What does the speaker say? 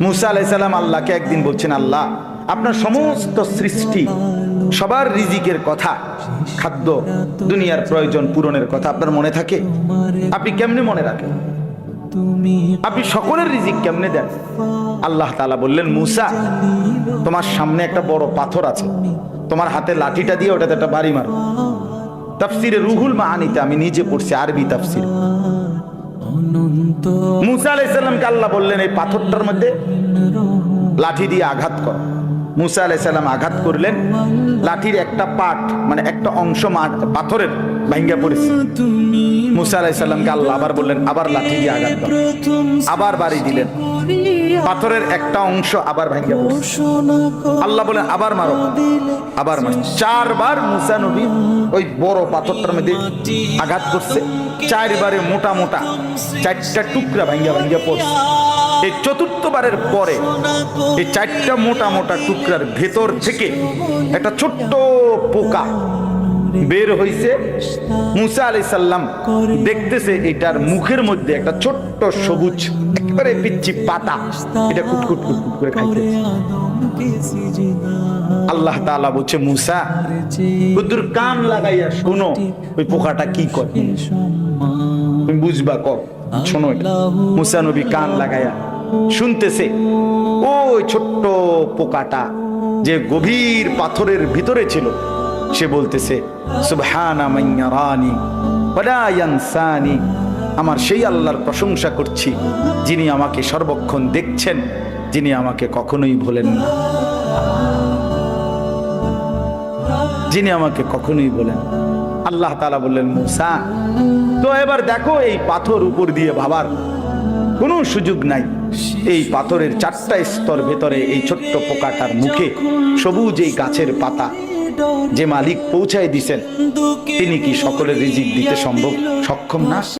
মুসা আলাইহিস সালাম আল্লাহকে একদিন বলছেন, আল্লাহ আপনার সমস্ত সৃষ্টি সবার রিজিকের কথা, খাদ্য দুনিয়ার প্রয়োজন পূরণের কথা আপনার মনে থাকে? আপনি কেমনে মনে রাখেন? আপনি সকলের রিজিক কেমনে দেন? আল্লাহ তাআলা বললেন, মুসা তোমার সামনে একটা বড় পাথর আছে, তোমার হাতে লাঠিটা দিয়ে ওটাতে একটা বাড়ি মারো। তাফসিরে রুহুল মাআনিতে আমি নিজে পড়ছি, আরবি তাফসির। মুসা আলাইহিস সালামকে আল্লাহ বললেন এই পাথরটার মধ্যে লাঠি দিয়ে আঘাত কর। মুসা আলাইহিস সালাম আঘাত করলেন, লাঠির একটা পার্ট মানে একটা অংশ পাথরের ভাঙ্গা পড়েছে। মুসা আলাইহিস সালামকে আল্লাহ আবার বললেন আবার লাঠি দিয়ে আঘাত কর, আবার বাড়ি দিলেন, পাথরের একটা অংশ আবার ভাঙ্গা পড়েছে। আল্লাহ বলেন আবার মারো, আবার মারো। 4 বার মুসা নবী ওই বড় পাথরটার মধ্যে আঘাত করছে, 4 বারে মোটা মোটা 4টা টুকরা ভাঙ্গা ভাঙ্গা পড়ছে। এই 4র্থ বারের পরে এই 4টা মোটা মোটা টুকরার ভেতর থেকে একটা ছোট্ট পোকা বের হইছে। মুসা আলাইহিস সালাম দেখতেছে এটার মুখের মধ্যে একটা ছোট্ট সবুজ একেবারে পিচ্চি পাতা, এটা কুটকুট কুটকুট করে খাইতেছে। আল্লাহ তাআলা বলছে, মুসা বুদ্ধুর কান লাগাইয়া শোনো ওই পোকাটা কি করে, তুমি বুঝবা কব, শোনো। মুসা নবী কান লাগাইয়া শুনতেছে ওই ছোট্ট পোকাটা যে গভীর পাথরের ভিতরে ছিল, সে বলতেছে, সুবহানা মান ইয়ারানি ওয়ালা ইয়ানসানি, আমার সেই আল্লাহর প্রশংসা করছি যিনি আমাকে সর্বক্ষণ দেখছেন, যিনি আমাকে কখনোই ভোলেন না, যিনি আমাকে কখনোই ভোলেন। আল্লাহ তাআলা বললেন, মুসা তো এবার দেখো এই পাথর উপর দিয়ে ভাবার কোনো সুযোগ নাই। এই পাথরের 4টা স্তর ভেতরে এই ছোট্ট পোকাটার মুখে সবুজ এই গাছের পাতা যে মালিক পৌঁছায় দিছেন, তিনি কি সকলের রিজিক দিতে সক্ষম না?